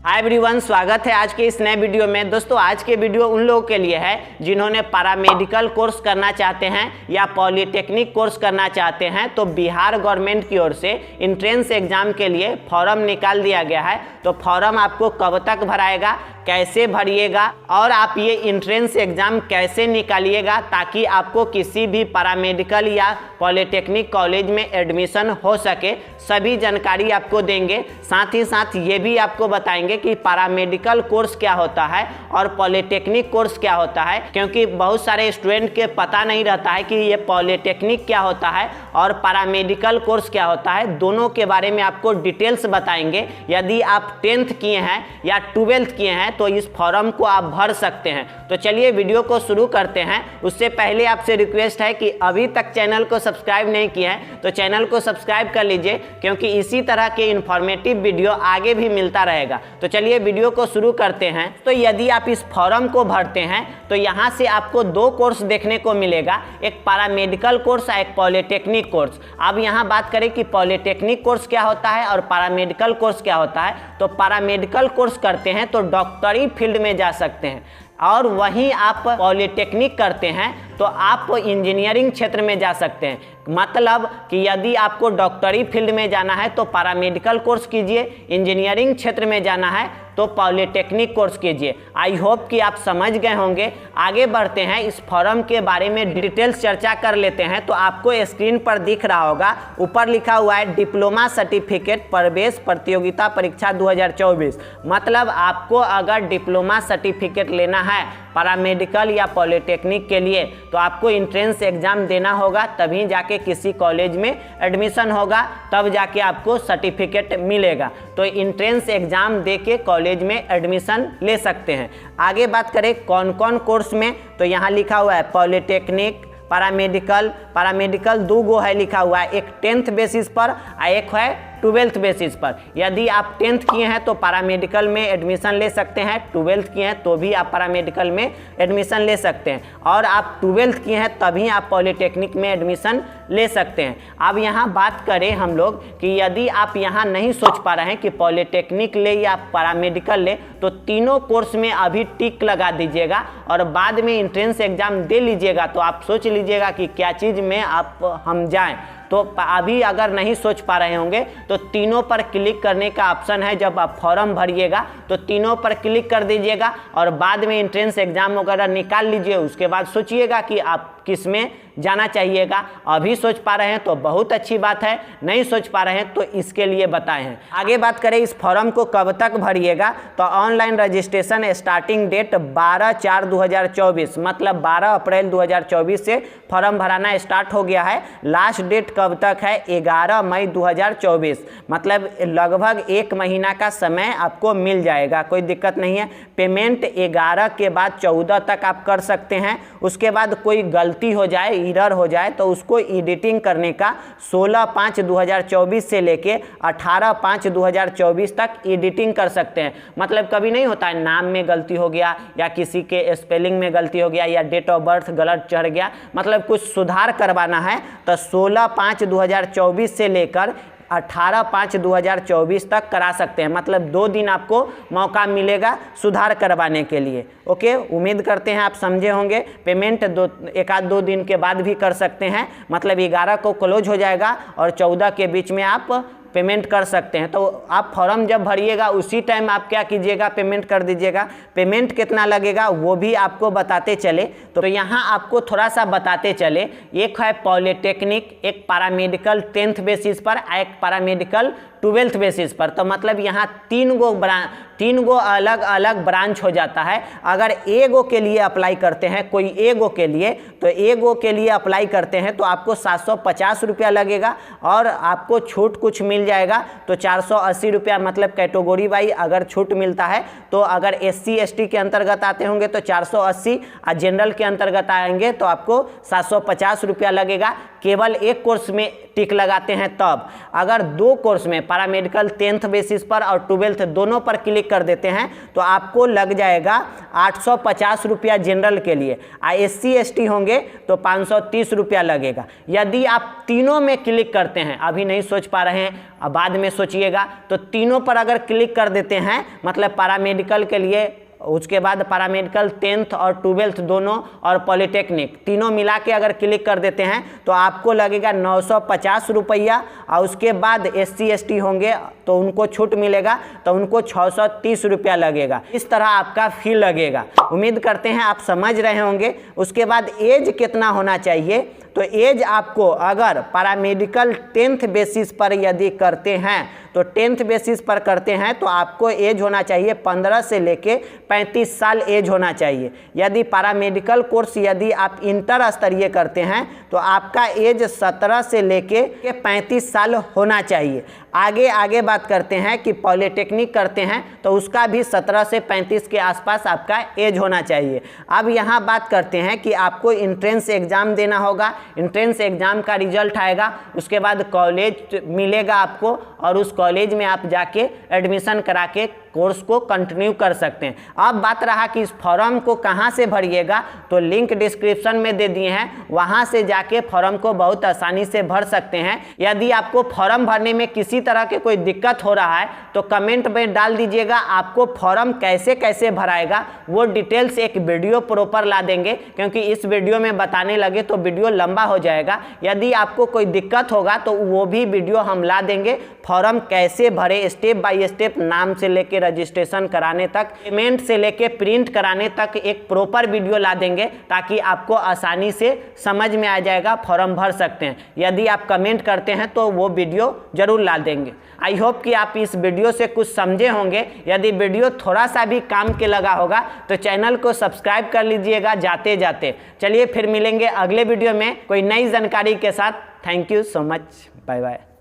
Hi everyone, स्वागत है आज के इस नए वीडियो में। दोस्तों, आज के वीडियो उन लोगों के लिए है जिन्होंने पैरामेडिकल कोर्स करना चाहते हैं या पॉलिटेक्निक कोर्स करना चाहते हैं। तो बिहार गवर्नमेंट की ओर से एंट्रेंस एग्जाम के लिए फॉर्म निकाल दिया गया है। तो फॉर्म आपको कब तक भराएगा, कैसे भरिएगा और आप ये एंट्रेंस एग्जाम कैसे निकालिएगा ताकि आपको किसी भी पैरामेडिकल या पॉलिटेक्निक कॉलेज में एडमिशन हो सके, सभी जानकारी आपको देंगे। साथ ही साथ ये भी आपको बताएंगे कि पैरामेडिकल कोर्स क्या होता है और पॉलिटेक्निक कोर्स क्या होता है, क्योंकि बहुत सारे स्टूडेंट के पता नहीं रहता है कि ये पॉलिटेक्निक क्या होता है और पैरामेडिकल कोर्स क्या होता है। दोनों के बारे में आपको डिटेल्स बताएंगे। यदि आप 10th किए हैं या 12th किए हैं तो इस फॉर्म को आप भर सकते हैं। तो चलिए वीडियो को शुरू करते हैं। उससे पहले आपसे रिक्वेस्ट है कि अभी तक चैनल को सब्सक्राइब नहीं किया है तो चैनल को सब्सक्राइब कर लीजिए, क्योंकि इसी तरह के इन्फॉर्मेटिव वीडियो आगे भी मिलता रहेगा। तो चलिए वीडियो को शुरू करते हैं। तो यदि आप इस फॉर्म को भरते हैं तो यहाँ से आपको दो कोर्स देखने को मिलेगा, एक पैरामेडिकल कोर्स और एक पॉलिटेक्निक कोर्स। अब यहाँ बात करें कि पॉलिटेक्निक कोर्स क्या होता है और पैरामेडिकल कोर्स क्या होता है। तो पैरामेडिकल कोर्स करते हैं तो डॉक्टरी फील्ड में जा सकते हैं, और वहीं आप पॉलिटेक्निक करते हैं तो आप इंजीनियरिंग क्षेत्र में जा सकते हैं। मतलब कि यदि आपको डॉक्टरी फील्ड में जाना है तो पैरामेडिकल कोर्स कीजिए, इंजीनियरिंग क्षेत्र में जाना है तो पॉलिटेक्निक कोर्स कीजिए। आई होप कि आप समझ गए होंगे। आगे बढ़ते हैं, इस फॉर्म के बारे में डिटेल्स चर्चा कर लेते हैं। तो आपको स्क्रीन पर दिख रहा होगा, ऊपर लिखा हुआ है डिप्लोमा सर्टिफिकेट प्रवेश प्रतियोगिता परीक्षा 2024। मतलब आपको अगर डिप्लोमा सर्टिफिकेट लेना है पैरामेडिकल या पॉलिटेक्निक के लिए तो आपको एंट्रेंस एग्जाम देना होगा, तभी जाके किसी कॉलेज में एडमिशन होगा, तब जाके आपको सर्टिफिकेट मिलेगा। तो एंट्रेंस एग्जाम दे के कॉलेज में एडमिशन ले सकते हैं। आगे बात करें कौन कौन कोर्स में, तो यहाँ लिखा हुआ है पॉलिटेक्निक, पैरामेडिकल दो गो है लिखा हुआ है, एक 10th बेसिस पर और एक है 12th बेसिस पर। यदि आप 10th किए हैं तो पैरामेडिकल में एडमिशन ले सकते हैं, 12th किए हैं तो भी आप पैरामेडिकल में एडमिशन ले सकते हैं, और आप 12th किए हैं तभी आप पॉलिटेक्निक में एडमिशन ले सकते हैं। अब यहाँ बात करें हम लोग कि यदि आप यहाँ नहीं सोच पा रहे हैं कि पॉलिटेक्निक ले या पैरामेडिकल ले, तो तीनों कोर्स में अभी टिक लगा दीजिएगा और बाद में एंट्रेंस एग्जाम दे लीजिएगा। तो आप सोच लीजिएगा कि क्या चीज़ में हम जाएँ। तो अभी अगर नहीं सोच पा रहे होंगे तो तीनों पर क्लिक करने का ऑप्शन है। जब आप फॉर्म भरिएगा तो तीनों पर क्लिक कर दीजिएगा और बाद में एंट्रेंस एग्जाम वगैरह निकाल लीजिए। उसके बाद सोचिएगा कि आप किस में जाना चाहिएगा। अभी सोच पा रहे हैं तो बहुत अच्छी बात है, नहीं सोच पा रहे हैं तो इसके लिए बताए हैं। आगे बात करें इस फॉर्म को कब तक भरिएगा, तो ऑनलाइन रजिस्ट्रेशन स्टार्टिंग डेट 12/4/2024 मतलब 12 अप्रैल 2024 से फॉर्म भराना स्टार्ट हो गया है। लास्ट डेट कब तक है, 11 मई 2024, मतलब लगभग 1 महीना का समय आपको मिल जाएगा, कोई दिक्कत नहीं है। पेमेंट 11 के बाद 14 तक आप कर सकते हैं। उसके बाद कोई गलती हो जाए, एरर हो जाए तो उसको एडिटिंग करने का 16/5/2024 से लेके 18/5/2024 तक एडिटिंग कर सकते हैं। मतलब कभी नहीं होता है नाम में गलती हो गया या किसी के स्पेलिंग में गलती हो गया या डेट ऑफ बर्थ गलत चढ़ गया, मतलब कुछ सुधार करवाना है तो 16/5/2024 से लेकर 18/5/2024 तक करा सकते हैं। मतलब 2 दिन आपको मौका मिलेगा सुधार करवाने के लिए। ओके, उम्मीद करते हैं आप समझे होंगे। पेमेंट 1-2 दिन के बाद भी कर सकते हैं, मतलब 11 को क्लोज हो जाएगा और 14 के बीच में आप पेमेंट कर सकते हैं। तो आप फॉर्म जब भरिएगा उसी टाइम आप क्या कीजिएगा, पेमेंट कर दीजिएगा। पेमेंट कितना लगेगा वो भी आपको बताते चले। तो यहाँ आपको थोड़ा सा बताते चले, एक है पॉलिटेक्निक, एक पैरामेडिकल 10th बेसिस पर, एक पैरामेडिकल 12th बेसिस पर। तो मतलब यहाँ 3 गो अलग अलग ब्रांच हो जाता है। अगर एगो के लिए अप्लाई करते हैं, कोई एगो के लिए, तो एगो के लिए अप्लाई करते हैं तो आपको 750 रुपया लगेगा और आपको छूट कुछ मिल जाएगा तो 480 रुपया, मतलब कैटेगरी वाइज अगर छूट मिलता है तो अगर SC ST के अंतर्गत आते होंगे तो 480 और जनरल के अंतर्गत आएंगे तो आपको 750 रुपया लगेगा। केवल एक कोर्स में टिक लगाते हैं तब। अगर 2 कोर्स में पैरामेडिकल 10th बेसिस पर और 12th दोनों पर क्लिक कर देते हैं तो आपको लग जाएगा 850 रुपया जनरल के लिए। SC ST होंगे तो 530 रुपया लगेगा। यदि आप तीनों में क्लिक करते हैं, अभी नहीं सोच पा रहे हैं, अब बाद में सोचिएगा, तो तीनों पर अगर क्लिक कर देते हैं मतलब पैरामेडिकल के लिए, उसके बाद पैरामेडिकल 10th और 12th दोनों और पॉलिटेक्निक तीनों मिला के अगर क्लिक कर देते हैं तो आपको लगेगा 950 रुपया। और उसके बाद SC ST होंगे तो उनको छूट मिलेगा तो उनको 630 रुपया लगेगा। इस तरह आपका फी लगेगा। उम्मीद करते हैं आप समझ रहे होंगे। उसके बाद एज कितना होना चाहिए, तो एज आपको अगर पैरामेडिकल 10th बेसिस पर यदि करते हैं तो 10th बेसिस पर करते हैं तो आपको एज होना चाहिए 15 से लेके 35 साल एज होना चाहिए। यदि पैरामेडिकल कोर्स यदि आप इंटर स्तरीय करते हैं तो आपका एज 17 से लेके 35 साल होना चाहिए। आगे बात करते हैं कि पॉलिटेक्निक करते हैं तो उसका भी 17 से 35 के आसपास आपका एज होना चाहिए। अब यहाँ बात करते हैं कि आपको इंट्रेंस एग्ज़ाम देना होगा। इंट्रेंस एग्ज़ाम का रिजल्ट आएगा, उसके बाद कॉलेज मिलेगा आपको और उस कॉलेज में आप जाके एडमिशन करा के कोर्स को कंटिन्यू कर सकते हैं। अब बात रहा कि इस फॉर्म को कहाँ से भरिएगा, तो लिंक डिस्क्रिप्शन में दे दिए हैं, वहाँ से जाके फॉर्म को बहुत आसानी से भर सकते हैं। यदि आपको फॉर्म भरने में किसी तरह के कोई दिक्कत हो रहा है तो कमेंट में डाल दीजिएगा। आपको फॉर्म कैसे भराएगा वो डिटेल्स एक वीडियो प्रॉपर ला देंगे, क्योंकि इस वीडियो में बताने लगे तो वीडियो लंबा हो जाएगा। यदि आपको कोई दिक्कत होगा तो वो भी वीडियो हम ला देंगे। फॉर्म कैसे भरे स्टेप बाय स्टेप, नाम से लेके रजिस्ट्रेशन कराने तक, पेमेंट से लेके प्रिंट कराने तक एक प्रॉपर वीडियो ला देंगे ताकि आपको आसानी से समझ में आ जाएगा, फॉर्म भर सकते हैं। यदि आप कमेंट करते हैं तो वो वीडियो जरूर ला देंगे। आई होप कि आप इस वीडियो से कुछ समझे होंगे। यदि वीडियो थोड़ा सा भी काम के लगा होगा तो चैनल को सब्सक्राइब कर लीजिएगा जाते जाते। चलिए फिर मिलेंगे अगले वीडियो में कोई नई जानकारी के साथ। Thank you so much, bye bye.